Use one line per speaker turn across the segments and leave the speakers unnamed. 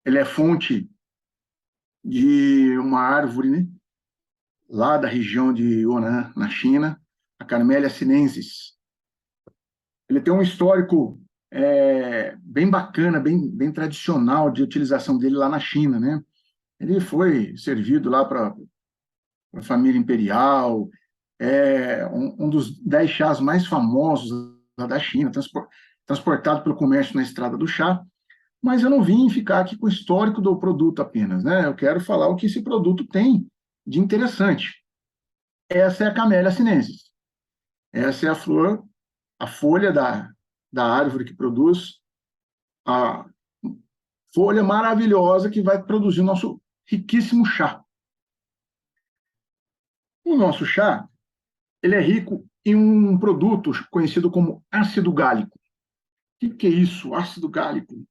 Ele é fonte de uma árvore, né, lá da região de Yunnan, na China, a Camellia sinensis. Ele tem um histórico bem bacana, bem tradicional de utilização dele lá na China, né? Ele foi servido lá para a família imperial, um dos 10 chás mais famosos lá da China, transportado pelo comércio na estrada do chá, mas eu não vim ficar aqui com o histórico do produto apenas, né? Eu quero falar o que esse produto tem de interessante. Essa é a Camellia sinensis. Essa é a flor, a folha da árvore que produz a folha maravilhosa que vai produzir o nosso riquíssimo chá. O nosso chá, ele é rico em um produto conhecido como ácido gálico. O que é isso, ácido gálico?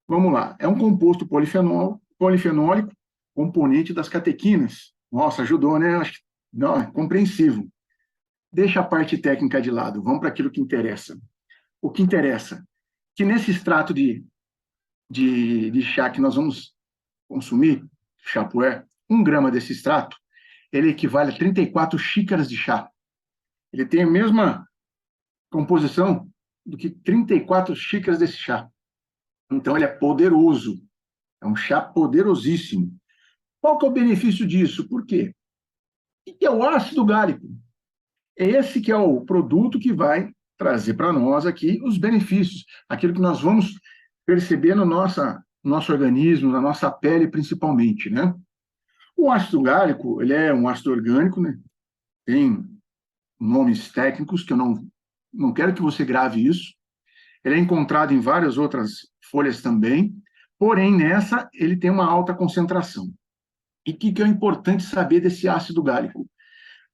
Vamos lá, é um composto polifenólico, componente das catequinas. Nossa, ajudou, né? Acho que, não, é compreensivo. Deixa a parte técnica de lado, vamos para aquilo que interessa. O que interessa? Que nesse extrato de chá que nós vamos consumir, chapué, 1 grama desse extrato, ele equivale a 34 xícaras de chá. Ele tem a mesma composição do que 34 xícaras desse chá. Então, ele é poderoso. É um chá poderosíssimo. Qual que é o benefício disso? Por quê? O que é o ácido gálico? Esse que é o produto que vai trazer para nós aqui os benefícios, aquilo que nós vamos perceber no nosso organismo, na nossa pele principalmente, né? O ácido gálico, ele é um ácido orgânico, né? Tem nomes técnicos que eu não quero que você grave isso. Ele é encontrado em várias outras folhas também, porém nessa ele tem uma alta concentração. E o que é importante saber desse ácido gálico?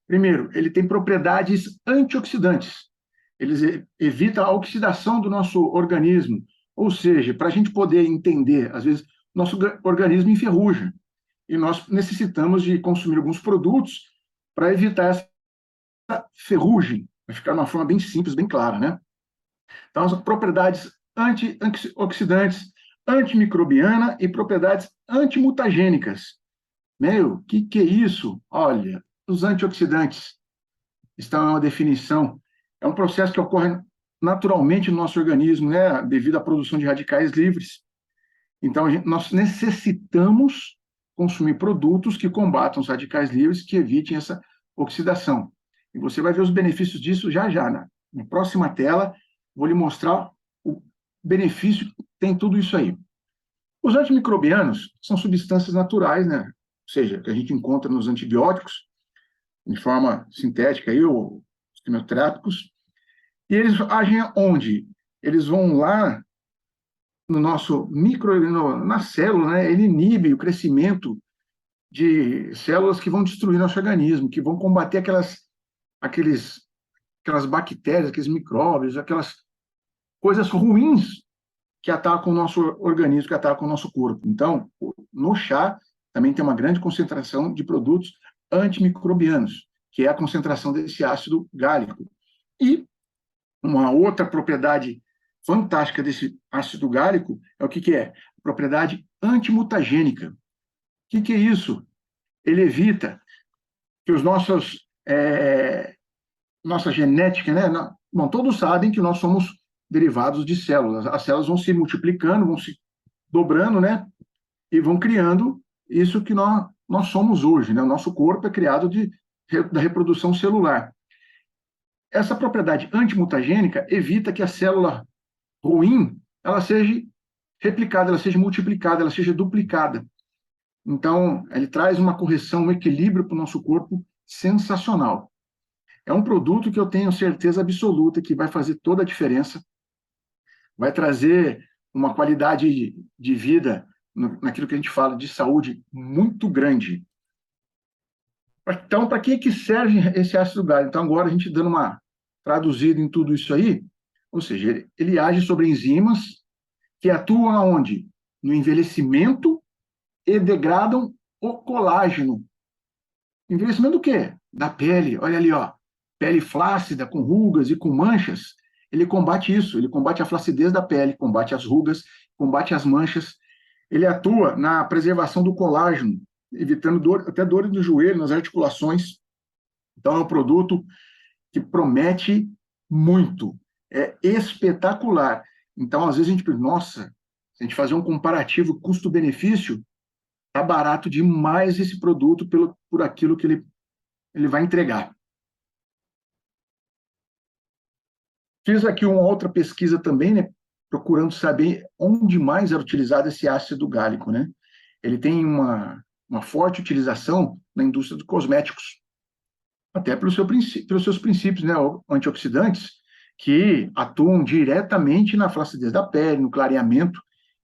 Primeiro, ele tem propriedades antioxidantes. Ele evita a oxidação do nosso organismo. Ou seja, para a gente poder entender, às vezes, nosso organismo enferruja. E nós necessitamos de consumir alguns produtos para evitar essa ferrugem. Vai ficar de uma forma bem simples, bem clara, né? Então, as propriedades antioxidantes, antimicrobiana e propriedades antimutagênicas. Meu, o que é isso? Olha, os antioxidantes estão em uma definição. É um processo que ocorre naturalmente no nosso organismo, né, devido à produção de radicais livres. Então, nós necessitamos consumir produtos que combatam os radicais livres, que evitem essa oxidação. E você vai ver os benefícios disso já já. Na próxima tela, vou lhe mostrar o benefício que tem tudo isso aí. Os antimicrobianos são substâncias naturais, né? Ou seja, que a gente encontra nos antibióticos, de forma sintética, aí, os quimioterápicos, e eles agem onde? Eles vão lá no nosso na célula, né? Ele inibe o crescimento de células que vão destruir nosso organismo, que vão combater aquelas bactérias, aqueles micróbios, aquelas coisas ruins que atacam o nosso organismo, que atacam o nosso corpo. Então, no chá também tem uma grande concentração de produtos antimicrobianos, que é a concentração desse ácido gálico. E uma outra propriedade fantástica desse ácido gálico é o que é? Propriedade antimutagênica. O que é isso? Ele evita que nossa genética, né? Bom, todos sabem que nós somos derivados de células. As células vão se multiplicando, vão se dobrando, né? E vão criando isso que nós somos hoje, né? O nosso corpo é criado da reprodução celular. Essa propriedade antimutagênica evita que a célula ruim ela seja replicada, ela seja multiplicada, ela seja duplicada. Então, ele traz uma correção, um equilíbrio para o nosso corpo sensacional. É um produto que eu tenho certeza absoluta que vai fazer toda a diferença, vai trazer uma qualidade de vida naquilo que a gente fala de saúde muito grande. Então, para que serve esse ácido gálico? Então, agora a gente dando uma traduzida em tudo isso aí, ou seja, ele age sobre enzimas que atuam aonde? No envelhecimento e degradam o colágeno. Envelhecimento do quê? Da pele. Olha ali, ó. Pele flácida, com rugas e com manchas. Ele combate isso, ele combate a flacidez da pele, combate as rugas, combate as manchas. Ele atua na preservação do colágeno, evitando dor, até dores do joelho, nas articulações. Então, é um produto que promete muito, é espetacular. Então, às vezes a gente pensa, nossa, se a gente fazer um comparativo custo-benefício, tá barato demais esse produto por aquilo que ele vai entregar. Fiz aqui uma outra pesquisa também, né, procurando saber onde mais era utilizado esse ácido gálico, né? Ele tem uma forte utilização na indústria dos cosméticos, até pelos seus princípios, né, antioxidantes, que atuam diretamente na flacidez da pele, no clareamento.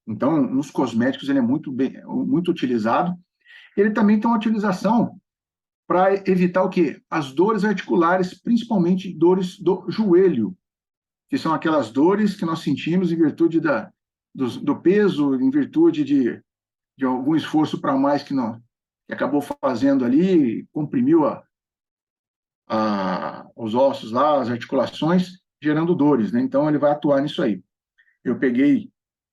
Então, nos cosméticos ele é muito utilizado. Ele também tem uma utilização para evitar o quê? As dores articulares, principalmente dores do joelho, que são aquelas dores que nós sentimos em virtude do peso, em virtude de algum esforço para mais que acabou fazendo ali, comprimiu os ossos lá, as articulações, gerando dores, né? Então, ele vai atuar nisso aí. Eu peguei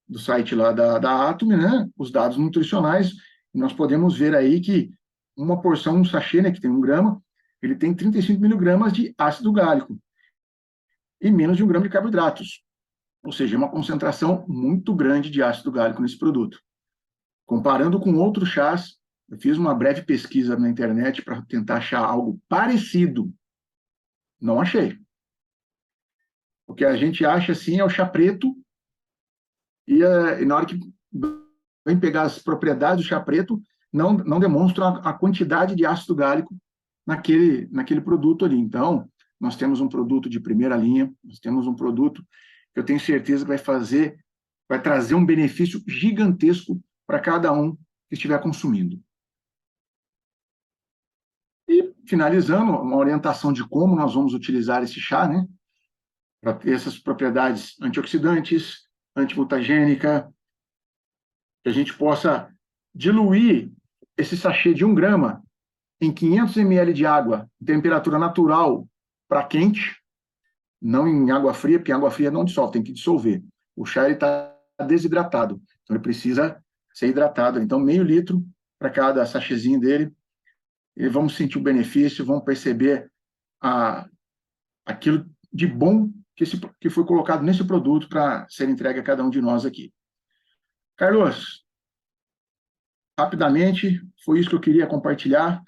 do site lá da Atomy, né, os dados nutricionais, e nós podemos ver aí que uma porção, um sachê, né, que tem 1 grama, ele tem 35 miligramas de ácido gálico e menos de 1 grama de carboidratos. Ou seja, é uma concentração muito grande de ácido gálico nesse produto. Comparando com outros chás, eu fiz uma breve pesquisa na internet para tentar achar algo parecido. Não achei. O que a gente acha, assim, é o chá preto, e na hora que vem pegar as propriedades do chá preto, não demonstra a quantidade de ácido gálico naquele produto ali. Então, nós temos um produto de primeira linha, nós temos um produto que eu tenho certeza que vai trazer um benefício gigantesco para cada um que estiver consumindo. E, finalizando, uma orientação de como nós vamos utilizar esse chá, né? Para ter essas propriedades antioxidantes, antimutagênica, que a gente possa diluir esse sachê de 1 grama em 500 ml de água, temperatura natural para quente, não em água fria, porque água fria não dissolve, tem que dissolver. O chá está desidratado, então ele precisa ser hidratado. Então, meio litro para cada sachêzinho dele, e vamos sentir o benefício, vamos perceber aquilo de bom que foi colocado nesse produto para ser entregue a cada um de nós aqui. Carlos, rapidamente, foi isso que eu queria compartilhar.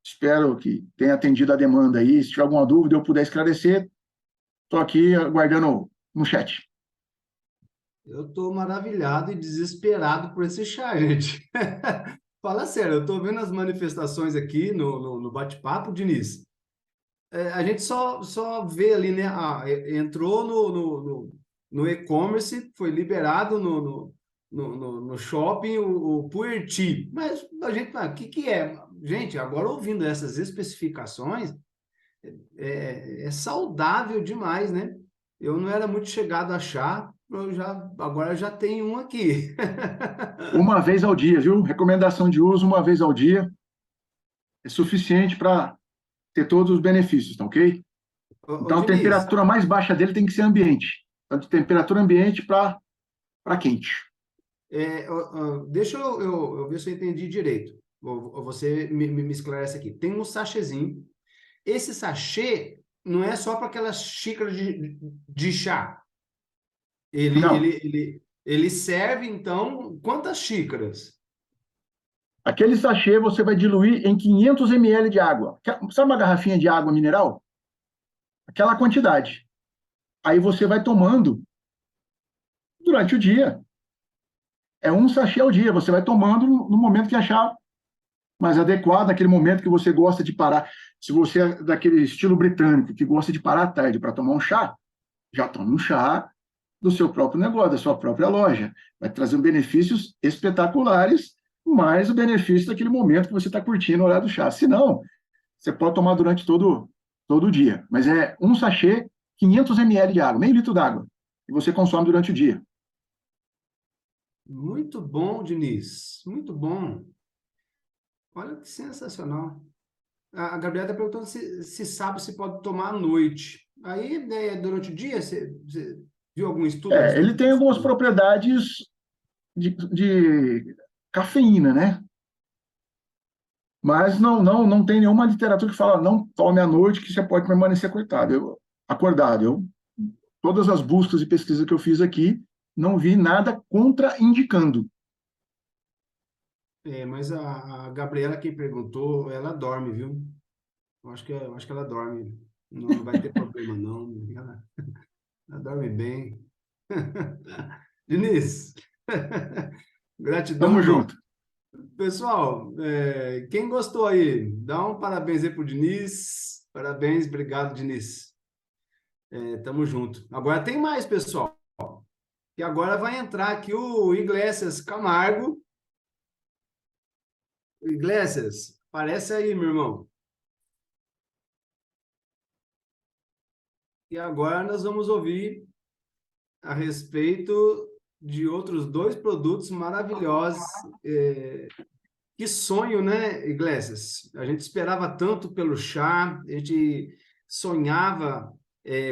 Espero que tenha atendido a demanda aí. Se tiver alguma dúvida, eu puder esclarecer, estou aqui aguardando no chat.
Eu estou maravilhado e desesperado por esse chá, gente. Fala sério, eu estou vendo as manifestações aqui no bate-papo, Diniz. A gente só vê ali, né? Entrou no e-commerce, foi liberado no shopping o Puerty. Mas a gente fala, o que é? Gente, agora ouvindo essas especificações, é saudável demais, né? Eu não era muito chegado a chá, agora já tenho um aqui.
Uma vez ao dia, viu? Recomendação de uso, uma vez ao dia, é suficiente para ter todos os benefícios, tá ok?
Ô,
Então, a
Diniz,
temperatura mais baixa dele tem que ser ambiente. Então, de temperatura ambiente para quente.
deixa eu ver se eu entendi direito. Você me esclarece aqui. Tem um sachêzinho. Esse sachê não é só para aquelas xícaras de chá. Ele,
Não,
ele, ele, ele serve, então, quantas xícaras?
aquele sachê você vai diluir em 500 ml de água. Sabe uma garrafinha de água mineral? Aquela quantidade. Aí você vai tomando durante o dia. É um sachê ao dia. Você vai tomando no momento que achar mais adequado, naquele momento que você gosta de parar. Se você é daquele estilo britânico, que gosta de parar à tarde para tomar um chá, já tome um chá do seu próprio negócio, da sua própria loja. Vai trazer benefícios espetaculares, mais o benefício daquele momento que você está curtindo o horário do chá. Se não, você pode tomar durante todo o dia. Mas é um sachê, 500 ml de água, meio litro d'água, que você consome durante o dia.
Muito bom, Diniz. Muito bom. Olha que sensacional. A Gabriela está perguntando se sabe se pode tomar à noite. Aí, né, durante o dia, você viu algum estudo a
Ele
respeito
tem algumas
disso?
propriedades de cafeína, né? Mas não tem nenhuma literatura que fala não tome à noite que você pode permanecer acordado. Todas as buscas e pesquisas que eu fiz aqui, não vi nada contraindicando.
Mas a Gabriela que perguntou, ela dorme, viu? Eu acho que ela dorme. Não vai ter problema, não. Ela dorme bem. Diniz, gratidão,
Tamo
irmão.
junto.
Pessoal, quem gostou aí, dá um parabéns aí pro Diniz. Parabéns, obrigado, Diniz. Tamo junto. Agora tem mais, pessoal. E agora vai entrar aqui o Iglesias Camargo. Iglesias, aparece aí, meu irmão. E agora nós vamos ouvir a respeito de outros dois produtos maravilhosos. Que sonho, né, Iglesias? A gente esperava tanto pelo chá, a gente sonhava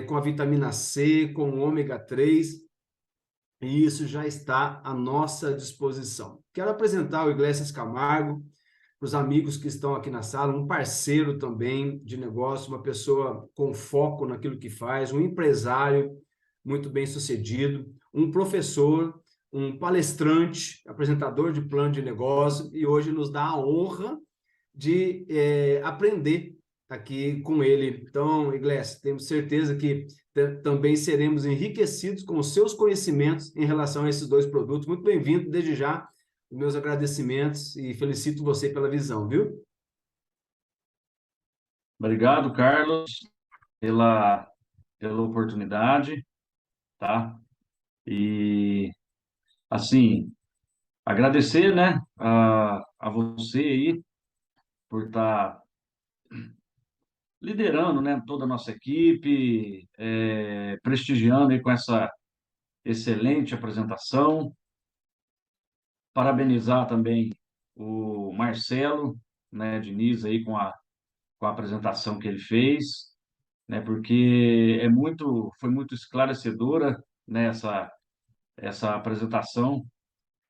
com a vitamina C, com o ômega 3, e isso já está à nossa disposição. Quero apresentar o Iglesias Camargo para os amigos que estão aqui na sala, um parceiro também de negócio, uma pessoa com foco naquilo que faz, um empresário muito bem sucedido, um professor, um palestrante, apresentador de plano de negócio, e hoje nos dá a honra de aprender aqui com ele. Então, Iglesias, temos certeza que também seremos enriquecidos com os seus conhecimentos em relação a esses dois produtos. Muito bem-vindo, desde já, os meus agradecimentos e felicito você pela visão, viu?
Obrigado, Carlos, pela oportunidade, tá? E, assim, agradecer, né, a você aí por estar liderando, né, toda a nossa equipe, prestigiando aí com essa excelente apresentação. Parabenizar também o Marcelo, né, Diniz aí com a apresentação que ele fez, né, porque foi muito esclarecedora, né, essa apresentação.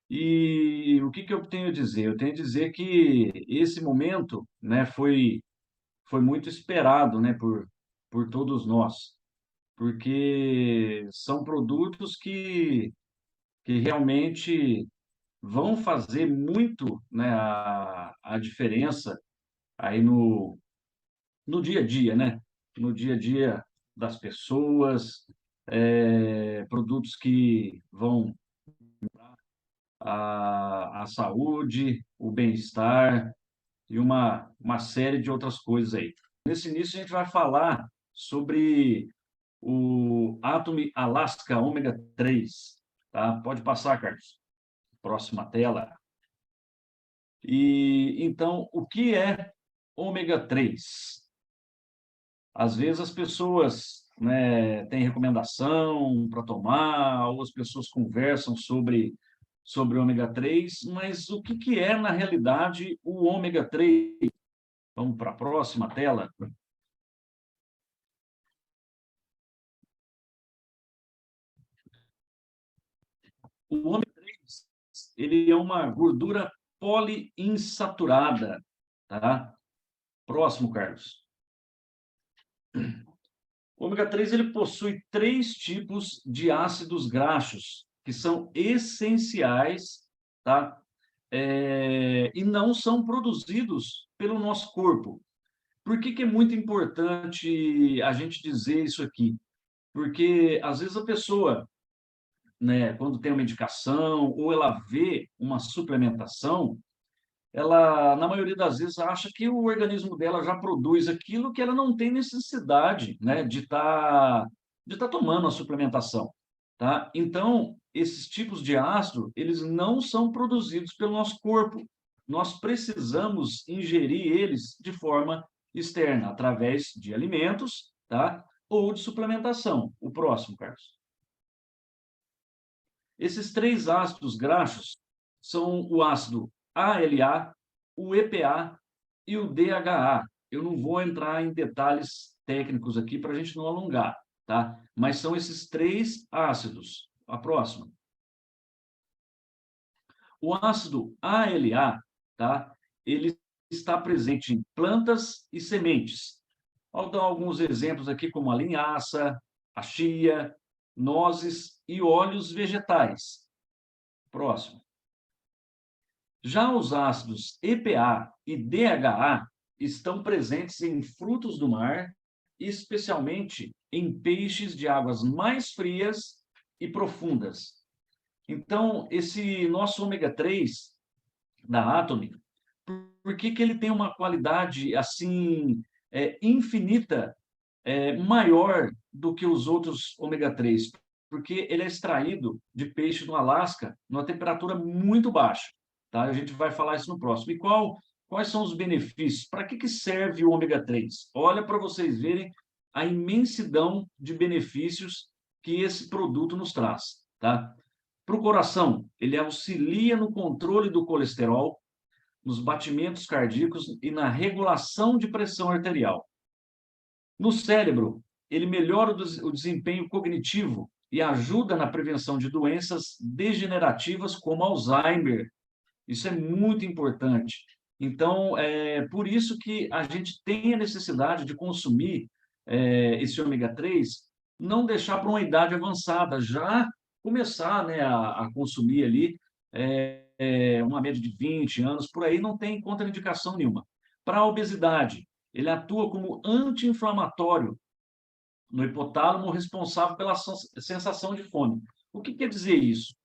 E o que que eu tenho a dizer? Eu tenho a dizer que esse momento, né, foi muito esperado, né, por todos nós, porque são produtos que realmente vão fazer muito, né, a diferença aí no dia a dia, né? No dia a dia das pessoas, produtos que vão a saúde, o bem-estar e uma série de outras coisas aí. Nesse início, a gente vai falar sobre o Atomy Alaska Ômega 3, tá? Pode passar, Carlos. Próxima tela. E então, o que é ômega 3? Às vezes as pessoas, né, têm recomendação para tomar, ou as pessoas conversam sobre ômega 3, mas o que que é, na realidade, o ômega 3? Vamos para a próxima tela. O ômega 3, ele é uma gordura poliinsaturada, tá? Próximo, Carlos. O ômega 3 ele possui três tipos de ácidos graxos que são essenciais, tá? E não são produzidos pelo nosso corpo. Por que que é muito importante a gente dizer isso aqui? Porque às vezes a pessoa, né, quando tem uma medicação ou ela vê uma suplementação, ela, na maioria das vezes, acha que o organismo dela já produz aquilo que ela não tem necessidade, né, de tá tomando a suplementação, tá? Então, esses tipos de ácido, eles não são produzidos pelo nosso corpo. Nós precisamos ingerir eles de forma externa, através de alimentos, tá? Ou de suplementação. O próximo, Carlos. Esses três ácidos graxos são o ácido ALA, o EPA e o DHA. Eu não vou entrar em detalhes técnicos aqui para a gente não alongar, tá? Mas são esses três ácidos. A próxima. O ácido ALA, tá? Ele está presente em plantas e sementes. Vou dar alguns exemplos aqui, como a linhaça, a chia, nozes e óleos vegetais. Próximo. Já os ácidos EPA e DHA estão presentes em frutos do mar, especialmente em peixes de águas mais frias e profundas. Então, esse nosso ômega 3 da Atomy, por que que ele tem uma qualidade assim infinita, maior do que os outros ômega 3? Porque ele é extraído de peixe no Alasca, numa temperatura muito baixa. Tá? A gente vai falar isso no próximo. E quais são os benefícios? Para que serve o ômega 3? Olha para vocês verem a imensidão de benefícios que esse produto nos traz. Tá? Para o coração, ele auxilia no controle do colesterol, nos batimentos cardíacos e na regulação de pressão arterial. No cérebro, ele melhora o desempenho cognitivo e ajuda na prevenção de doenças degenerativas como Alzheimer. Isso é muito importante. Então, é por isso que a gente tem a necessidade de consumir esse ômega 3, não deixar para uma idade avançada, já começar, né, a consumir ali uma média de 20 anos, por aí não tem contraindicação nenhuma. Para a obesidade, ele atua como anti-inflamatório no hipotálamo, responsável pela sensação de fome. O que quer dizer isso?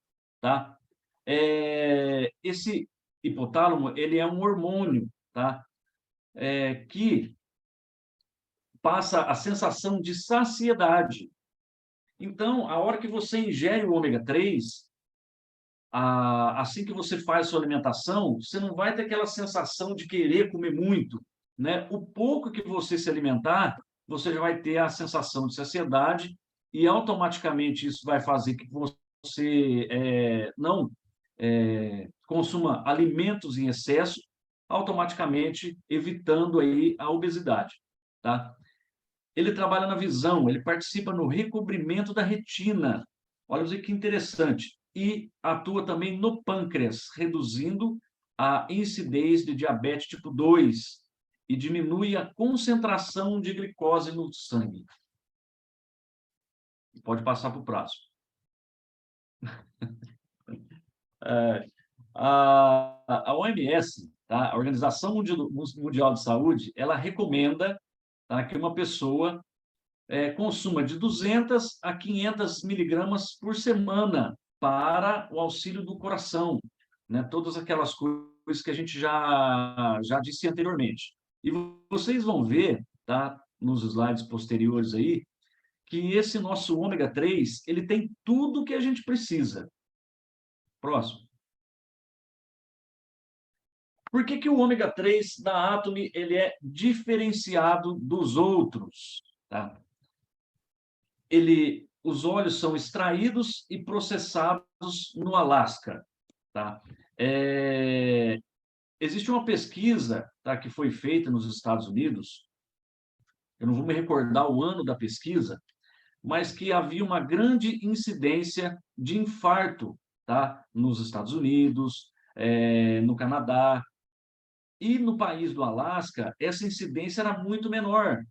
Tá? Esse hipotálamo, ele é um hormônio, tá? Que passa a sensação de saciedade. Então, a hora que você ingere o ômega 3, assim que você faz sua alimentação, você não vai ter aquela sensação de querer comer muito, né? O pouco que você se alimentar, você já vai ter a sensação de saciedade e automaticamente isso vai fazer que você não consuma alimentos em excesso, automaticamente evitando aí a obesidade, tá? Ele trabalha na visão, ele participa no recobrimento da retina. Olha que interessante. E atua também no pâncreas, reduzindo a incidez de diabetes tipo 2 e diminui a concentração de glicose no sangue. Pode passar para o próximo. A OMS, tá? A Organização Mundial de Saúde, ela recomenda, tá, que uma pessoa consuma de 200 a 500 miligramas por semana para o auxílio do coração, né? Todas aquelas coisas que a gente já disse anteriormente. E vocês vão ver, tá, nos slides posteriores aí, que esse nosso ômega 3, ele tem tudo que a gente precisa. Próximo. Por que o ômega 3 da Atomy ele é diferenciado dos outros? Tá? Os óleos são extraídos e processados no Alasca. Tá? Existe uma pesquisa, tá, que foi feita nos Estados Unidos, eu não vou me recordar o ano da pesquisa, mas que havia uma grande incidência de infarto, tá, nos Estados Unidos, no Canadá, e no país do Alasca, essa incidência era muito menor.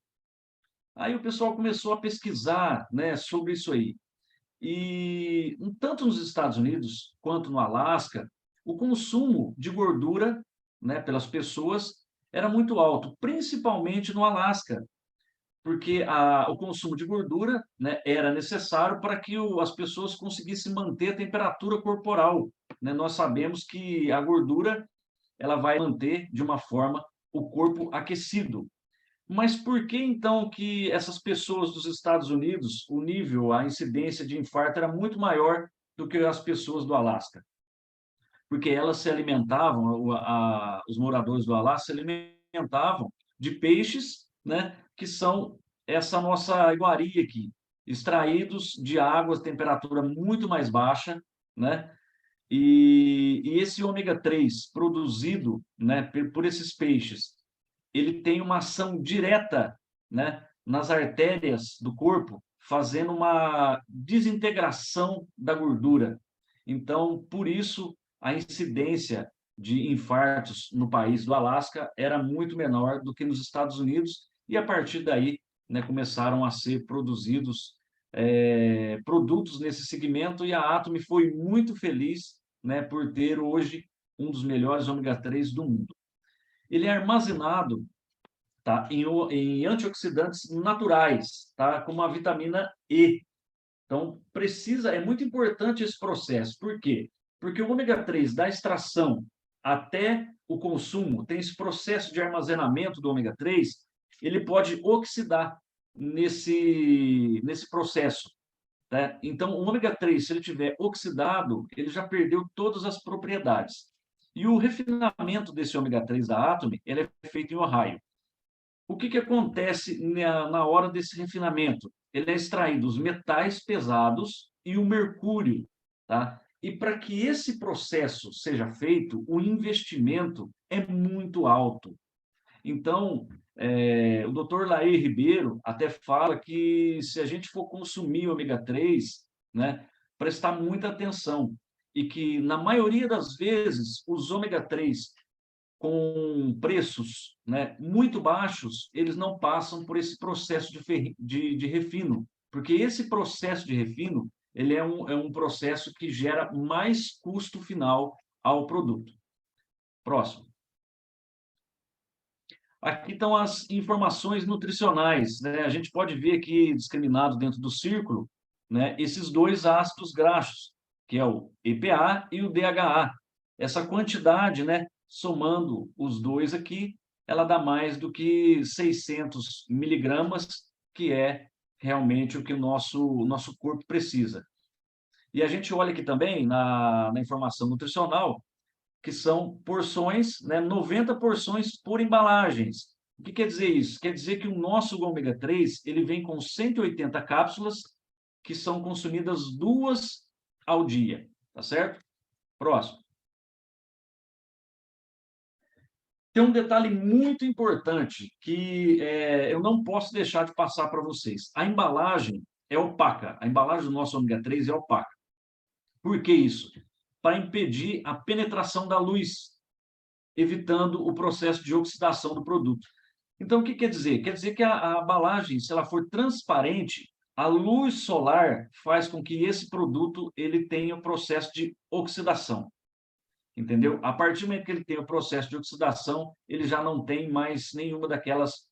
Aí o pessoal começou a pesquisar, né, sobre isso aí. E tanto nos Estados Unidos quanto no Alasca, o consumo de gordura, né, pelas pessoas era muito alto, principalmente no Alasca, porque o consumo de gordura, né, era necessário para que as pessoas conseguissem manter a temperatura corporal, né? Nós sabemos que a gordura ela vai manter de uma forma o corpo aquecido. Mas por que então que essas pessoas dos Estados Unidos, o nível, a incidência de infarto era muito maior do que as pessoas do Alasca? Porque elas se alimentavam, os moradores do Alasca se alimentavam de peixes, né, que são essa nossa iguaria aqui, extraídos de águas, temperatura muito mais baixa, né? E esse ômega 3 produzido, né, por esses peixes, ele tem uma ação direta, né, nas artérias do corpo, fazendo uma desintegração da gordura. Então, por isso, a incidência de infartos no país do Alasca era muito menor do que nos Estados Unidos, e a partir daí, né, começaram a ser produzidos produtos nesse segmento, e a Atomy foi muito feliz, né, por ter hoje um dos melhores ômega 3 do mundo. Ele é armazenado, tá, em antioxidantes naturais, tá, como a vitamina E. Então, é muito importante esse processo. Por quê? Porque o ômega 3, da extração até o consumo, tem esse processo de armazenamento do ômega 3, ele pode oxidar nesse processo, né? Então, o ômega 3, se ele tiver oxidado, ele já perdeu todas as propriedades. E o refinamento desse ômega 3 da Atomy, ele é feito em Ohio. O que acontece na hora desse refinamento? Ele é extraído os metais pesados e o mercúrio, tá? E para que esse processo seja feito, o investimento é muito alto. Então, o Dr. Laí Ribeiro até fala que se a gente for consumir ômega 3, né, prestar muita atenção, e que, na maioria das vezes, os ômega 3 com preços, né, muito baixos, eles não passam por esse processo de refino, porque esse processo de refino ele é um processo que gera mais custo final ao produto. Próximo. Aqui estão as informações nutricionais, né? A gente pode ver aqui, discriminado dentro do círculo, né, esses dois ácidos graxos, que é o EPA e o DHA. Essa quantidade, né, somando os dois aqui, ela dá mais do que 600 miligramas, que é realmente o que o nosso corpo precisa. E a gente olha aqui também na informação nutricional, que são porções, né, 90 porções por embalagens. O que quer dizer isso? Quer dizer que o nosso ômega 3 ele vem com 180 cápsulas, que são consumidas 2 ao dia, tá certo? Próximo. Tem um detalhe muito importante que eu não posso deixar de passar para vocês. A embalagem é opaca. A embalagem do nosso ômega 3 é opaca. Por que isso? Para impedir a penetração da luz, evitando o processo de oxidação do produto. Então, o que quer dizer? Quer dizer que a embalagem, se ela for transparente, a luz solar faz com que esse produto ele tenha o processo de oxidação. Entendeu? A partir do momento que ele tem o processo de oxidação, ele já não tem mais nenhuma daquelas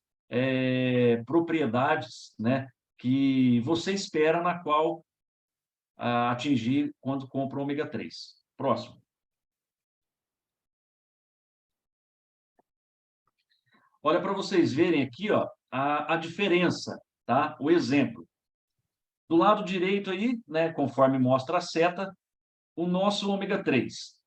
propriedades, né, que você espera na qual atingir quando compra o ômega 3. Próximo. Olha para vocês verem aqui, ó, a diferença, tá? O exemplo. Do lado direito aí, né, conforme mostra a seta, o nosso ômega 3.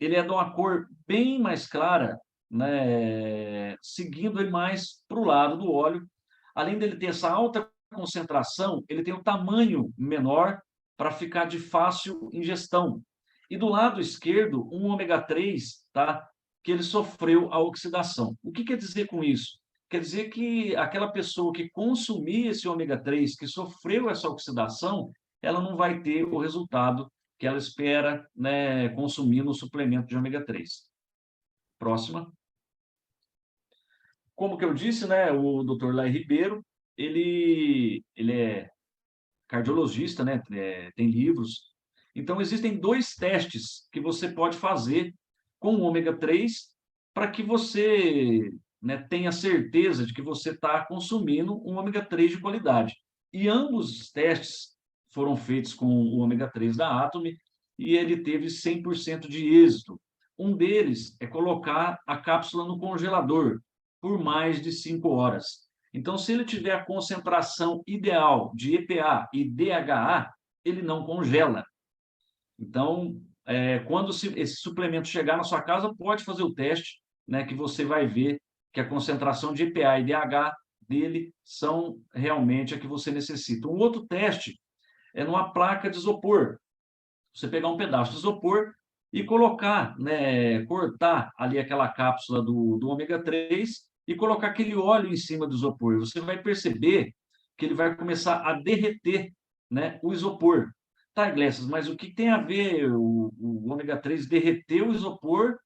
Ele é de uma cor bem mais clara, né, seguindo ele mais para o lado do óleo. Além dele ter essa alta concentração, ele tem um tamanho menor para ficar de fácil ingestão. E do lado esquerdo, um ômega 3, tá, que ele sofreu a oxidação. O que quer dizer com isso? Quer dizer que aquela pessoa que consumir esse ômega 3, que sofreu essa oxidação, ela não vai ter o resultado que ela espera, né, consumir no suplemento de ômega 3. Próxima. Como que eu disse, né, o Dr. Laí Ribeiro, ele é cardiologista, né, tem livros. Então, existem 2 testes que você pode fazer com o ômega 3 para que você, né, tenha certeza de que você está consumindo um ômega 3 de qualidade. E ambos os testes foram feitos com o ômega 3 da Atomy e ele teve 100% de êxito. Um deles é colocar a cápsula no congelador por mais de 5 horas. Então, se ele tiver a concentração ideal de EPA e DHA, ele não congela. Então, quando esse suplemento chegar na sua casa, pode fazer o teste, né, que você vai ver que a concentração de EPA e DHA dele são realmente a que você necessita. Um outro teste é numa placa de isopor. Você pegar um pedaço de isopor e colocar, né, cortar ali aquela cápsula do ômega 3 e colocar aquele óleo em cima do isopor. Você vai perceber que ele vai começar a derreter, né, o isopor. Tá, Iglesias, mas o que tem a ver o ômega 3 derreter o isopor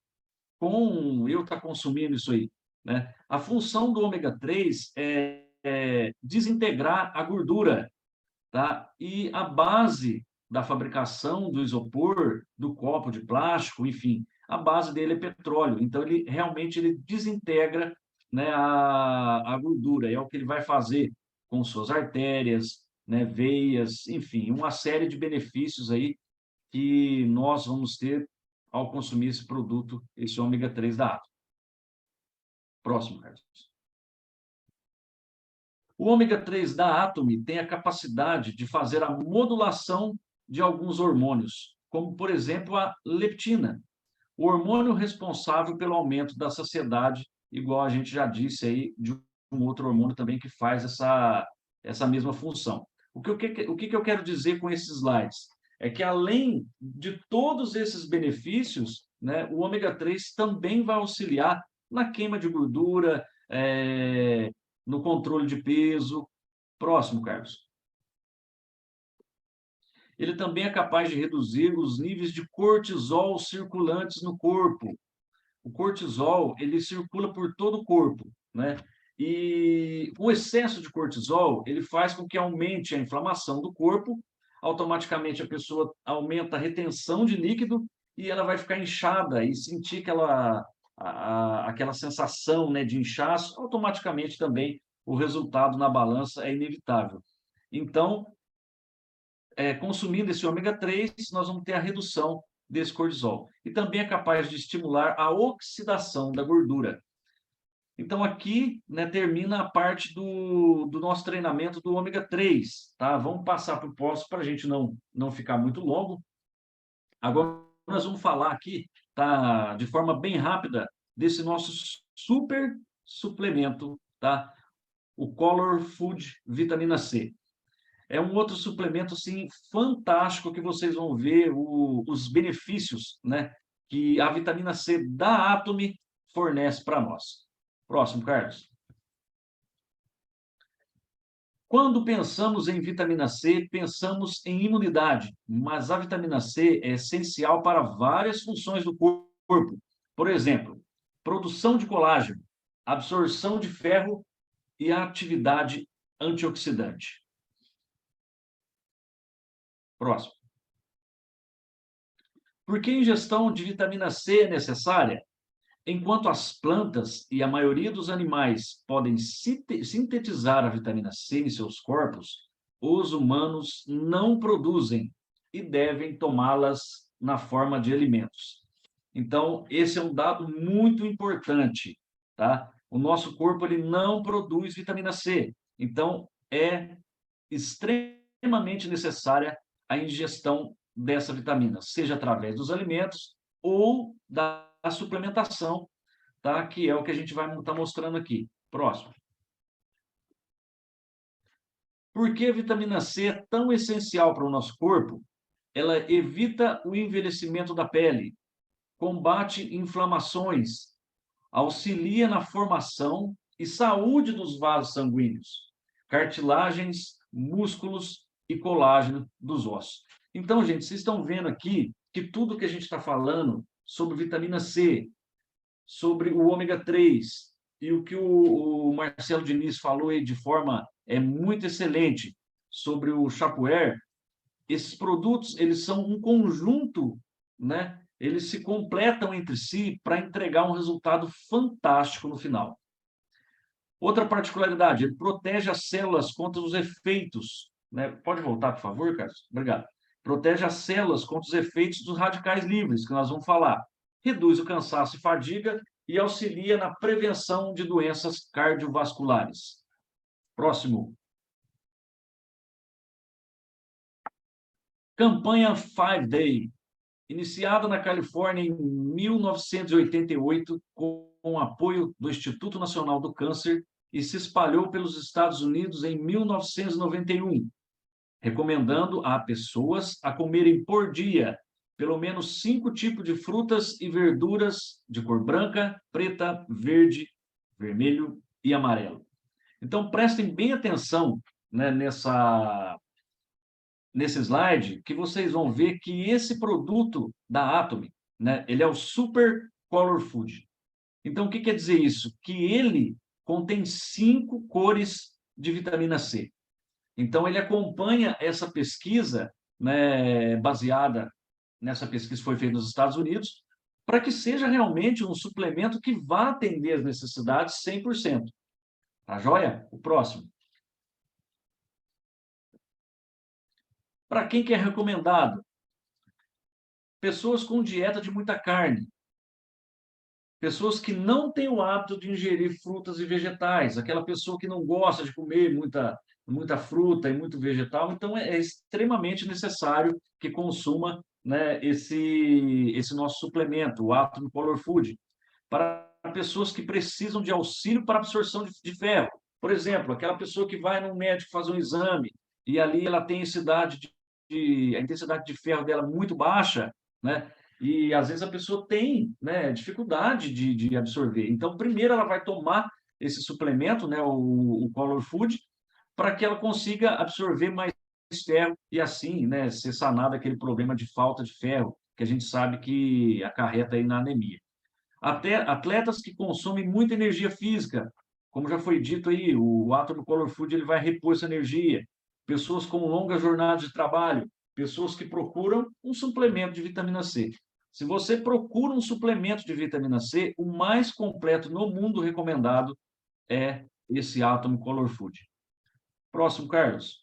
com eu estar consumindo isso aí, né? A função do ômega 3 é desintegrar a gordura, tá? E a base da fabricação do isopor, do copo de plástico, enfim, a base dele é petróleo. Então, ele realmente ele desintegra, né, a gordura. É o que ele vai fazer com suas artérias, né, veias, enfim, uma série de benefícios aí que nós vamos ter ao consumir esse produto, esse ômega 3 da Atom. Próximo, Carlos. O ômega 3 da Atomy tem a capacidade de fazer a modulação de alguns hormônios, como, por exemplo, a leptina, o hormônio responsável pelo aumento da saciedade, igual a gente já disse aí, de um outro hormônio também que faz essa mesma função. O que eu quero dizer com esses slides? É que, além de todos esses benefícios, né, o ômega 3 também vai auxiliar na queima de gordura, no controle de peso. Próximo, Carlos. Ele também é capaz de reduzir os níveis de cortisol circulantes no corpo. O cortisol, ele circula por todo o corpo, né? E o excesso de cortisol, ele faz com que aumente a inflamação do corpo, automaticamente a pessoa aumenta a retenção de líquido e ela vai ficar inchada e sentir aquela sensação, né, de inchaço, automaticamente também o resultado na balança é inevitável. Então, consumindo esse ômega 3, nós vamos ter a redução desse cortisol. E também é capaz de estimular a oxidação da gordura. Então, aqui, né, termina a parte do nosso treinamento do ômega 3. Tá? Vamos passar para o próximo para a gente não ficar muito longo. Agora, nós vamos falar aqui, tá, de forma bem rápida, desse nosso super suplemento, tá? O Color Food Vitamina C. É um outro suplemento, sim, fantástico, que vocês vão ver os benefícios, né, que a vitamina C da Atomy fornece para nós. Próximo, Carlos. Quando pensamos em vitamina C, pensamos em imunidade, mas a vitamina C é essencial para várias funções do corpo. Por exemplo, produção de colágeno, absorção de ferro e atividade antioxidante. Próximo. Por que a ingestão de vitamina C é necessária? Enquanto as plantas e a maioria dos animais podem sintetizar a vitamina C em seus corpos, os humanos não produzem e devem tomá-las na forma de alimentos. Então, esse é um dado muito importante, tá? O nosso corpo ele não produz vitamina C, então é extremamente necessária a ingestão dessa vitamina, seja através dos alimentos ou da suplementação, tá? Que é o que a gente vai estar mostrando aqui. Próximo. Por que a vitamina C é tão essencial para o nosso corpo? Ela evita o envelhecimento da pele, combate inflamações, auxilia na formação e saúde dos vasos sanguíneos, cartilagens, músculos e colágeno dos ossos. Então, gente, vocês estão vendo aqui que tudo que a gente está falando sobre vitamina C, sobre o ômega 3 e o que o Marcelo Diniz falou aí de forma muito excelente sobre o Shapewear, esses produtos eles são um conjunto, né? Eles se completam entre si para entregar um resultado fantástico no final. Outra particularidade, ele protege as células contra os efeitos, né? Pode voltar, por favor, Carlos? Obrigado. Protege as células contra os efeitos dos radicais livres, que nós vamos falar. Reduz o cansaço e fadiga e auxilia na prevenção de doenças cardiovasculares. Próximo. Campanha 5 Day, iniciada na Califórnia em 1988, com apoio do Instituto Nacional do Câncer, e se espalhou pelos Estados Unidos em 1991, recomendando a pessoas a comerem por dia pelo menos 5 tipos de frutas e verduras de cor branca, preta, verde, vermelho e amarelo. Então, prestem bem atenção, né, nesse slide que vocês vão ver que esse produto da Atomy, né, ele é o Super Color Food. Então, o que quer dizer isso? Que ele contém 5 cores de vitamina C. Então, ele acompanha essa pesquisa, né, baseada nessa pesquisa que foi feita nos Estados Unidos, para que seja realmente um suplemento que vá atender as necessidades 100%. Tá joia? O próximo. Para quem que é recomendado? Pessoas com dieta de muita carne. Pessoas que não têm o hábito de ingerir frutas e vegetais. Aquela pessoa que não gosta de comer muita fruta e muito vegetal. Então, é extremamente necessário que consuma, né, esse nosso suplemento, o Atom Color Food, para pessoas que precisam de auxílio para absorção de ferro. Por exemplo, aquela pessoa que vai no médico fazer um exame e ali ela tem a intensidade de ferro dela muito baixa, né? E às vezes a pessoa tem, né, dificuldade de absorver. Então, primeiro ela vai tomar esse suplemento, né, o Color Food, para que ela consiga absorver mais ferro e assim, né, ser sanado aquele problema de falta de ferro que a gente sabe que acarreta aí na anemia. Até atletas que consomem muita energia física, como já foi dito aí, o Atom Color Food ele vai repor essa energia. Pessoas com longas jornadas de trabalho, pessoas que procuram um suplemento de vitamina C. Se você procura um suplemento de vitamina C, o mais completo no mundo recomendado é esse Atom Color Food. Próximo, Carlos.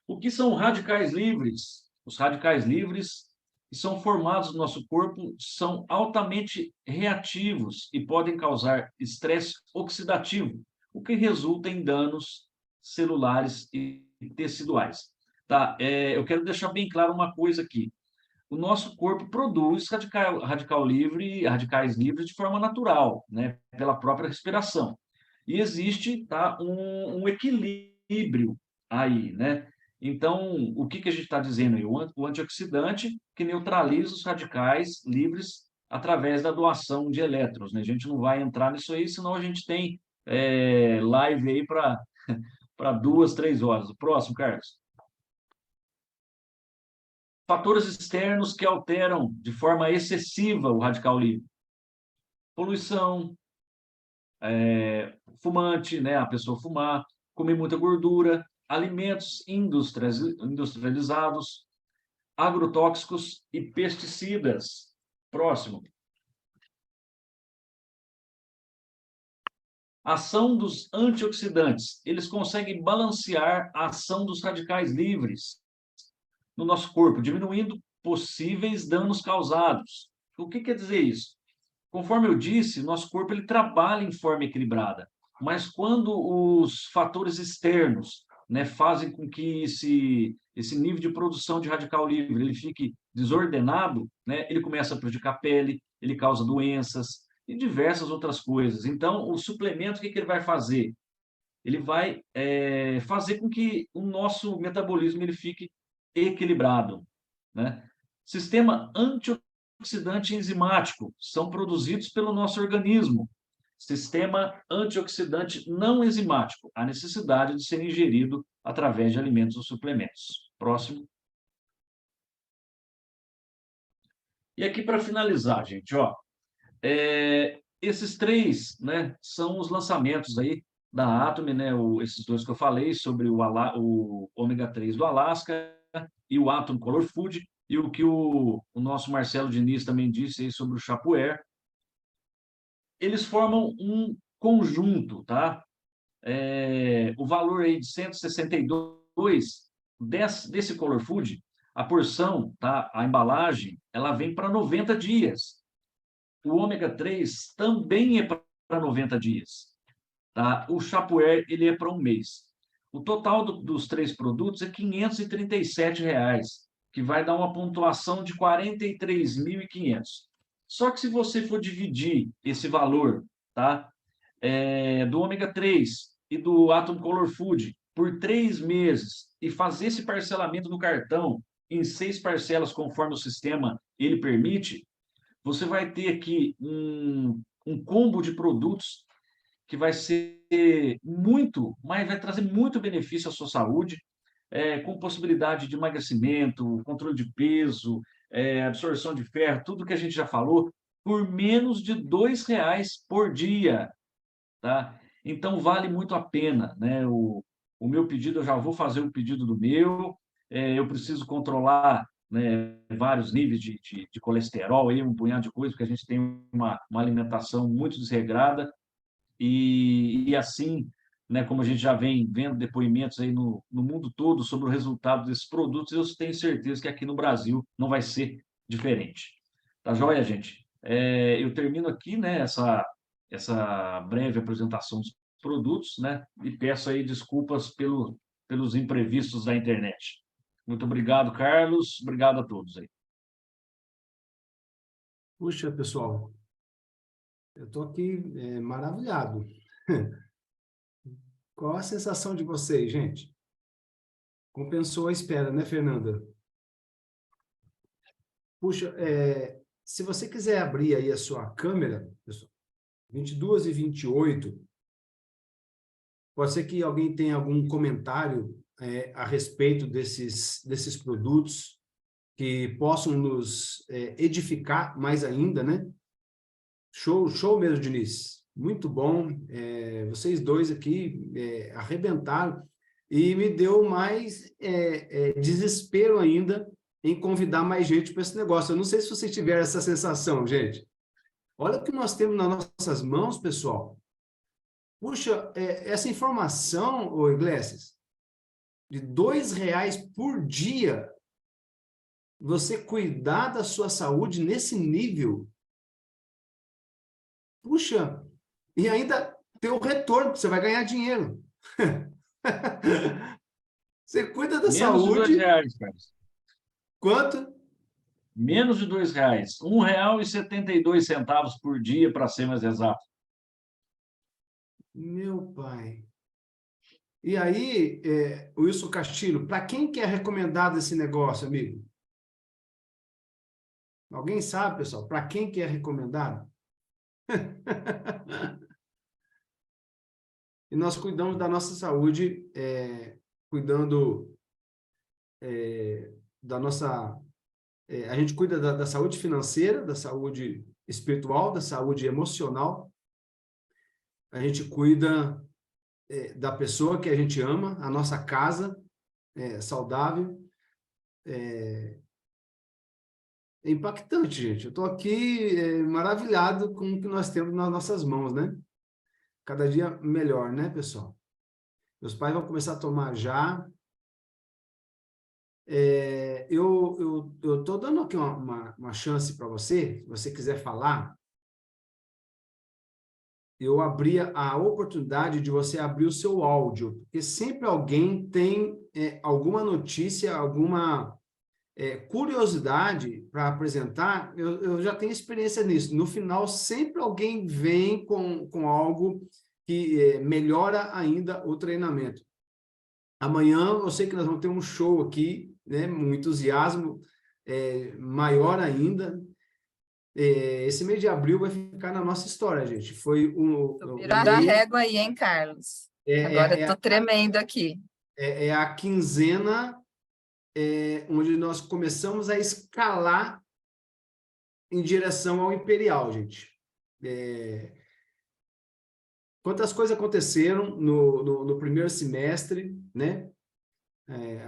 O que são radicais livres? Os radicais livres que são formados no nosso corpo são altamente reativos e podem causar estresse oxidativo, o que resulta em danos celulares e teciduais. Tá? Eu quero deixar bem claro uma coisa aqui. O nosso corpo produz radicais livres de forma natural, né? Pela própria respiração. E existe, tá, um equilíbrio aí, né? Então, o que a gente está dizendo aí? O antioxidante que neutraliza os radicais livres através da doação de elétrons, né? A gente não vai entrar nisso aí, senão a gente tem live aí para 2, 3 horas. O próximo, Carlos. Fatores externos que alteram de forma excessiva o radical livre. Poluição, fumante, né? A pessoa fumar, comer muita gordura, alimentos industrializados, agrotóxicos e pesticidas. Próximo. Ação dos antioxidantes. Eles conseguem balancear a ação dos radicais livres no nosso corpo, diminuindo possíveis danos causados. O que quer dizer isso? Conforme eu disse, nosso corpo ele trabalha em forma equilibrada, mas quando os fatores externos, né, fazem com que esse nível de produção de radical livre ele fique desordenado, né, ele começa a prejudicar a pele, ele causa doenças e diversas outras coisas. Então, o suplemento, o que ele vai fazer? Ele vai fazer com que o nosso metabolismo ele fique equilibrado, né? Sistema antioxidante enzimático são produzidos pelo nosso organismo. Sistema antioxidante não enzimático, a necessidade de ser ingerido através de alimentos ou suplementos. Próximo. E aqui para finalizar, gente, ó, esses 3, né, são os lançamentos aí da Atomy, né, esses 2 que eu falei sobre o ômega 3 do Alasca e o Atom Color Food, e o que o nosso Marcelo Diniz também disse aí sobre o Chapuer. Eles formam um conjunto, tá? O valor aí de 162 desse Color Food, a porção, tá? A embalagem, ela vem para 90 dias. O ômega 3 também é para 90 dias. Tá? O Chapuer ele é para 1 mês. O total dos 3 produtos é R$ 537, que vai dar uma pontuação de 43.500. Só que se você for dividir esse valor, tá, do ômega 3 e do Atom Color Food por 3 meses e fazer esse parcelamento no cartão em 6 parcelas, conforme o sistema ele permite, você vai ter aqui um combo de produtos que vai ser muito, mas vai trazer muito benefício à sua saúde. com possibilidade de emagrecimento, controle de peso, absorção de ferro, tudo que a gente já falou, por menos de R$ 2 por dia, tá? Então, vale muito a pena, né? O meu pedido, eu já vou fazer o pedido do meu, eu preciso controlar, né, vários níveis de colesterol, aí, um punhado de coisas, porque a gente tem uma alimentação muito desregrada, e assim, né, como a gente já vem vendo depoimentos aí no mundo todo sobre o resultado desses produtos, eu tenho certeza que aqui no Brasil não vai ser diferente. Tá joia, gente? Eu termino aqui, né, essa breve apresentação dos produtos, né, e peço aí desculpas pelos imprevistos da internet. Muito obrigado, Carlos. Obrigado a todos aí.
Puxa, pessoal, eu estou aqui maravilhado. Qual a sensação de vocês, gente? Compensou a espera, né, Fernanda? Puxa, se você quiser abrir aí a sua câmera, pessoal, 22 e 28, pode ser que alguém tenha algum comentário a respeito desses produtos que possam nos edificar mais ainda, né? Show mesmo, Diniz. Muito bom. Vocês dois aqui arrebentaram e me deu mais desespero ainda em convidar mais gente para esse negócio. Eu não sei se vocês tiveram essa sensação, gente. Olha o que nós temos nas nossas mãos, pessoal. Puxa, essa informação, ô Iglesias, de R$ 2 por dia, você cuidar da sua saúde nesse nível, puxa, e ainda ter o retorno, você vai ganhar dinheiro. Você cuida da
Menos de
saúde.
R$ 2, Carlos.
Quanto?
Menos de R$ 2. R$ 1,72 por dia, para ser mais exato.
Meu pai. E aí, Wilson Castilho, para quem que é recomendado esse negócio, amigo? Alguém sabe, pessoal? Para quem que é recomendado? E nós cuidamos da nossa saúde, cuidando da nossa... a gente cuida da saúde financeira, da saúde espiritual, da saúde emocional. A gente cuida da pessoa que a gente ama, a nossa casa saudável. É impactante, gente. Eu estou aqui maravilhado com o que nós temos nas nossas mãos, né? Cada dia melhor, né, pessoal? Meus pais vão começar a tomar já. Eu estou dando aqui uma chance para você, se você quiser falar. Eu abri a oportunidade de você abrir o seu áudio, porque sempre alguém tem alguma notícia, alguma curiosidade para apresentar. Eu já tenho experiência nisso. No final, sempre alguém vem com algo que melhora ainda o treinamento. Amanhã, eu sei que nós vamos ter um show aqui, né, um entusiasmo maior ainda. Esse mês de abril vai ficar na nossa história, gente. Foi
Virar a régua aí, hein, Carlos? Agora eu tô tremendo aqui.
É a quinzena onde nós começamos a escalar em direção ao Imperial, gente. Quantas coisas aconteceram no primeiro semestre, né?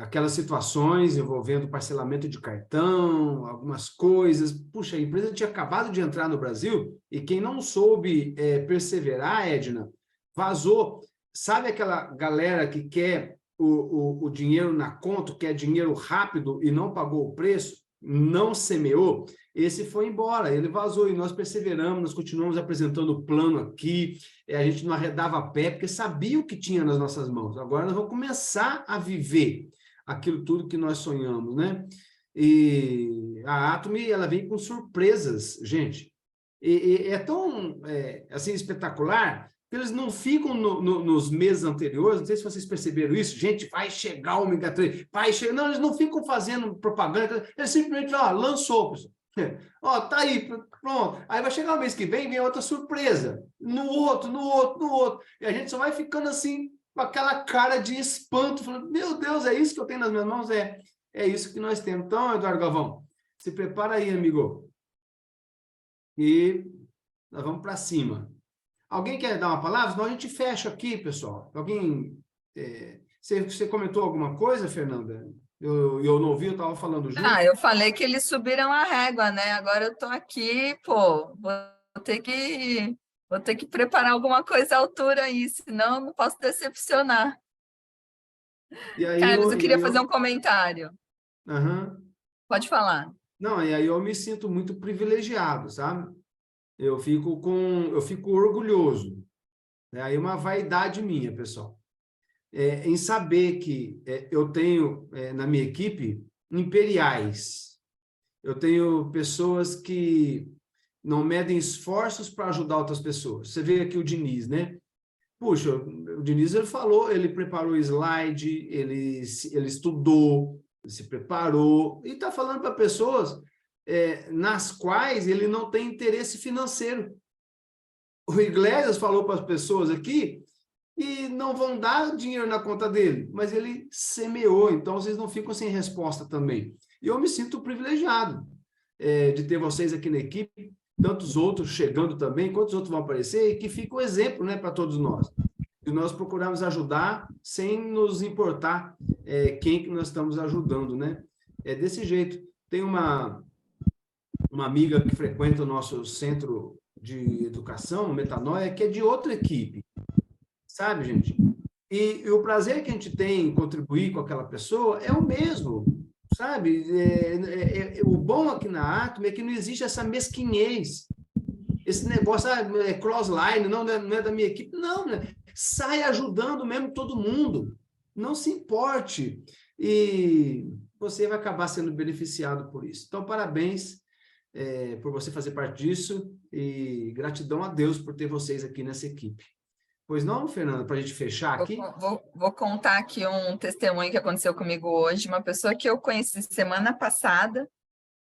Aquelas situações envolvendo parcelamento de cartão, algumas coisas. Puxa, a empresa tinha acabado de entrar no Brasil e quem não soube perseverar, Edna, vazou. Sabe aquela galera que quer o dinheiro na conta, quer dinheiro rápido e não pagou o preço, não semeou? Esse foi embora, ele vazou e nós perseveramos, nós continuamos apresentando o plano aqui, a gente não arredava a pé, porque sabia o que tinha nas nossas mãos. Agora nós vamos começar a viver aquilo tudo que nós sonhamos, né? E a Atomy, ela vem com surpresas, gente. E é tão, assim, espetacular, que eles não ficam nos meses anteriores, não sei se vocês perceberam isso, gente, vai chegar o ômega 3, vai chegar... Não, eles não ficam fazendo propaganda, eles simplesmente falam, lançou, pessoal. Ó, tá aí, pronto. Aí vai chegar o mês que vem outra surpresa. No outro. E a gente só vai ficando assim, com aquela cara de espanto, falando, meu Deus, é isso que eu tenho nas minhas mãos? É isso que nós temos. Então, Eduardo Galvão, se prepara aí, amigo. E nós vamos para cima. Alguém quer dar uma palavra? Senão a gente fecha aqui, pessoal. Alguém... Você comentou alguma coisa, Fernanda? Eu não ouvi, eu estava falando junto.
Eu falei que eles subiram a régua, né? Agora eu estou aqui, pô, vou ter que preparar alguma coisa à altura aí, senão eu não posso decepcionar.
E aí
Carlos, eu queria fazer um comentário.
Uhum.
Pode falar.
Não, e aí eu me sinto muito privilegiado, sabe? Eu fico orgulhoso. Aí uma vaidade minha, pessoal. Em saber que eu tenho na minha equipe imperiais. Eu tenho pessoas que não medem esforços para ajudar outras pessoas. Você vê aqui o Diniz, né? Puxa, o Diniz ele preparou o slide, ele estudou, ele se preparou, e está falando para pessoas nas quais ele não tem interesse financeiro. O Iglesias falou para as pessoas aqui e não vão dar dinheiro na conta dele, mas ele semeou, então vocês não ficam sem resposta também. E eu me sinto privilegiado de ter vocês aqui na equipe, tantos outros chegando também, quantos outros vão aparecer, e que fica o exemplo, né, para todos nós. E nós procuramos ajudar sem nos importar quem que nós estamos ajudando, né? É desse jeito. Tem uma amiga que frequenta o nosso centro de educação, Metanoia, que é de outra equipe. Sabe, gente? E o prazer que a gente tem em contribuir com aquela pessoa é o mesmo, sabe? O bom aqui na Atom é que não existe essa mesquinhez. Esse negócio, crossline, não é da minha equipe. Não, né? Sai ajudando mesmo todo mundo. Não se importe. E você vai acabar sendo beneficiado por isso. Então, parabéns por você fazer parte disso e gratidão a Deus por ter vocês aqui nessa equipe. Pois não, Fernanda, para a gente fechar aqui?
Vou contar aqui um testemunho que aconteceu comigo hoje. Uma pessoa que eu conheci semana passada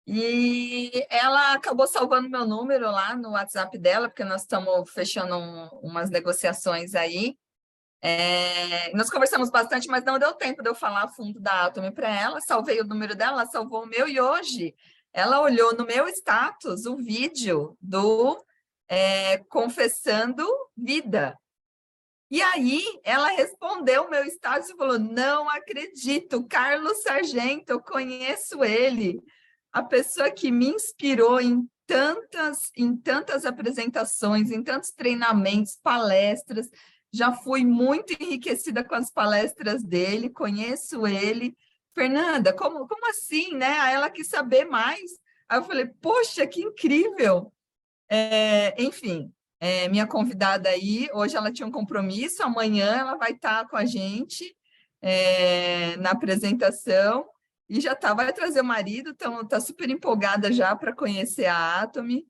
e ela acabou salvando meu número lá no WhatsApp dela, porque nós estamos fechando umas negociações aí. Nós conversamos bastante, mas não deu tempo de eu falar a fundo da Atomy para ela. Salvei o número dela, ela salvou o meu e hoje ela olhou no meu status o vídeo do Confessando Vida. E aí, ela respondeu o meu status e falou, não acredito, Carlos Sargento, eu conheço ele, a pessoa que me inspirou em tantas apresentações, em tantos treinamentos, palestras, já fui muito enriquecida com as palestras dele, conheço ele. Fernanda, como assim, né? Aí ela quis saber mais. Aí eu falei, poxa, que incrível! Enfim... minha convidada aí, hoje ela tinha um compromisso, amanhã ela vai estar com a gente na apresentação e já vai trazer o marido, então está super empolgada já para conhecer a Atomy,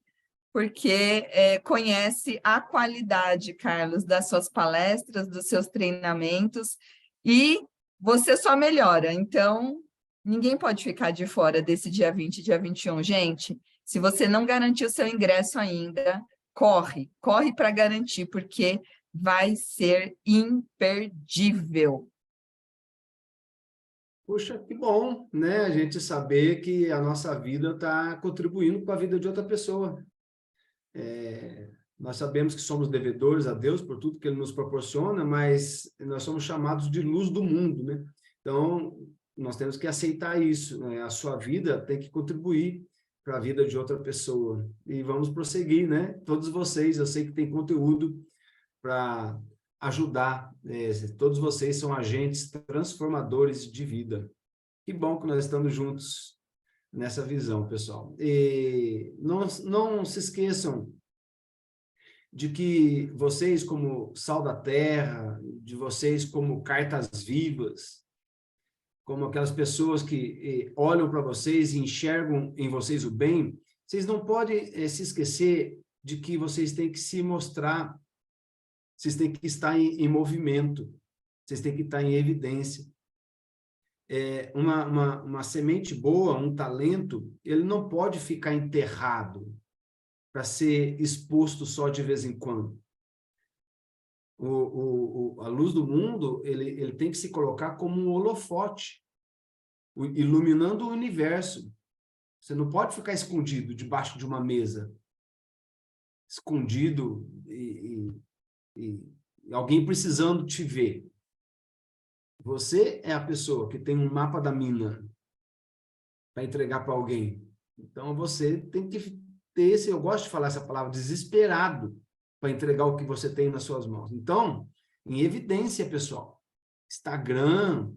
porque conhece a qualidade, Carlos, das suas palestras, dos seus treinamentos, e você só melhora, então ninguém pode ficar de fora desse dia 20 e dia 21. Gente, se você não garantiu seu ingresso ainda, corre para garantir, porque vai ser imperdível.
Puxa, que bom, né? A gente saber que a nossa vida está contribuindo com a vida de outra pessoa. Nós sabemos que somos devedores a Deus por tudo que Ele nos proporciona, mas nós somos chamados de luz do mundo, né? Então, nós temos que aceitar isso, né? A sua vida tem que contribuir para a vida de outra pessoa. E vamos prosseguir, né? Todos vocês, eu sei que tem conteúdo para ajudar. Todos vocês são agentes transformadores de vida. Que bom que nós estamos juntos nessa visão, pessoal. E não se esqueçam de que vocês, como sal da terra, de vocês como cartas vivas, como aquelas pessoas que olham para vocês e enxergam em vocês o bem, vocês não podem se esquecer de que vocês têm que se mostrar, vocês têm que estar em movimento, vocês têm que estar em evidência. Uma semente boa, um talento, ele não pode ficar enterrado para ser exposto só de vez em quando. A luz do mundo, ele tem que se colocar como um holofote, iluminando o universo. Você não pode ficar escondido debaixo de uma mesa, escondido e alguém precisando te ver. Você é a pessoa que tem um mapa da mina para entregar para alguém. Então, você tem que ter esse, eu gosto de falar essa palavra, desesperado, para entregar o que você tem nas suas mãos. Então, em evidência, pessoal, Instagram,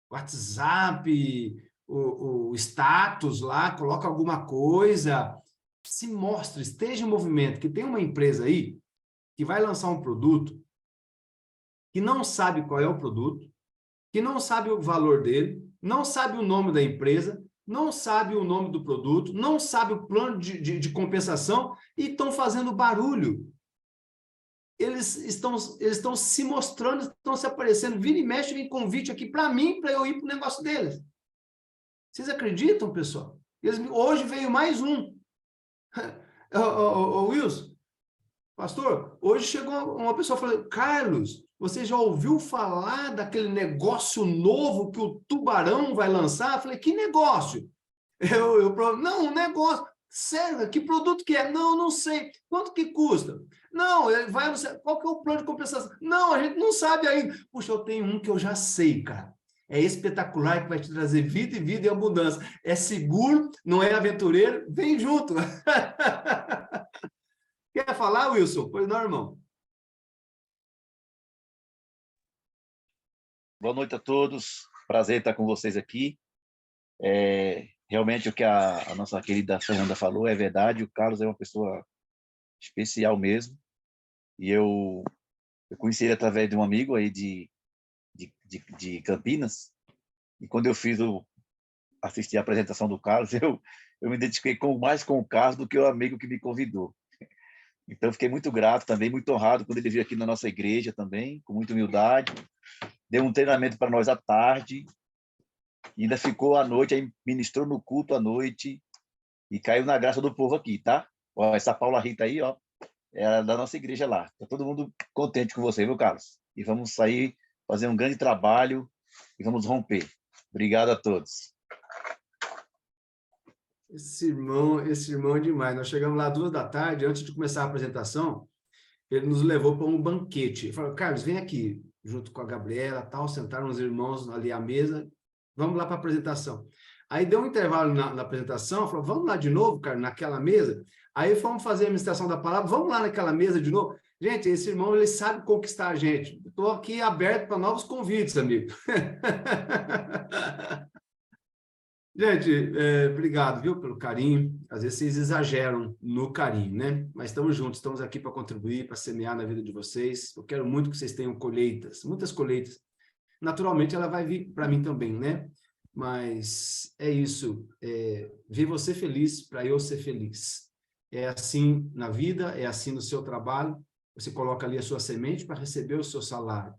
WhatsApp, o status lá, coloca alguma coisa, se mostre, esteja em movimento, que tem uma empresa aí que vai lançar um produto que não sabe qual é o produto, que não sabe o valor dele, não sabe o nome da empresa, não sabe o nome do produto, não sabe o plano de compensação e estão fazendo barulho. Eles estão se mostrando, estão se aparecendo, vira e mexe, vem convite aqui para mim, para eu ir para o negócio deles. Vocês acreditam, pessoal? Hoje veio mais um. Wilson, pastor, hoje chegou uma pessoa falando, Carlos, você já ouviu falar daquele negócio novo que o Tubarão vai lançar? Eu falei, que negócio? Não, um negócio. Sério, que produto que é? Não, não sei. Quanto que custa? Não, qual que é o plano de compensação? Não, a gente não sabe ainda. Puxa, eu tenho um que eu já sei, cara. É espetacular, que vai te trazer vida e abundância. É seguro, não é aventureiro, vem junto. Quer falar, Wilson? Pois não, irmão.
Boa noite a todos. Prazer estar com vocês aqui. Realmente o que a nossa querida Fernanda falou é verdade. O Carlos é uma pessoa especial mesmo. E eu conheci ele através de um amigo aí de Campinas. E quando eu assisti a apresentação do Carlos, eu me identifiquei mais com o Carlos do que o amigo que me convidou. Então, fiquei muito grato também, muito honrado quando ele veio aqui na nossa igreja também, com muita humildade. Deu um treinamento para nós à tarde, e ainda ficou à noite, aí ministrou no culto à noite, e caiu na graça do povo aqui, tá? Ó, essa Paula Rita aí, ó, é da nossa igreja lá. Tá todo mundo contente com você, viu, Carlos? E vamos sair, fazer um grande trabalho, e vamos romper. Obrigado a todos.
Esse irmão é demais. Nós chegamos lá 14h, antes de começar a apresentação, ele nos levou para um banquete. Ele falou, Carlos, vem aqui, junto com a Gabriela, tal, sentaram os irmãos ali à mesa, vamos lá para a apresentação. Aí deu um intervalo na apresentação, falou, vamos lá de novo, cara, naquela mesa. Aí fomos fazer a administração da palavra, vamos lá naquela mesa de novo. Gente, esse irmão, ele sabe conquistar a gente. Estou aqui aberto para novos convites, amigo. Gente, obrigado, viu, pelo carinho. Às vezes vocês exageram no carinho, né? Mas estamos juntos, estamos aqui para contribuir, para semear na vida de vocês. Eu quero muito que vocês tenham colheitas, muitas colheitas. Naturalmente, ela vai vir para mim também, né? Mas é isso, ver você feliz para eu ser feliz. É assim na vida, é assim no seu trabalho. Você coloca ali a sua semente para receber o seu salário.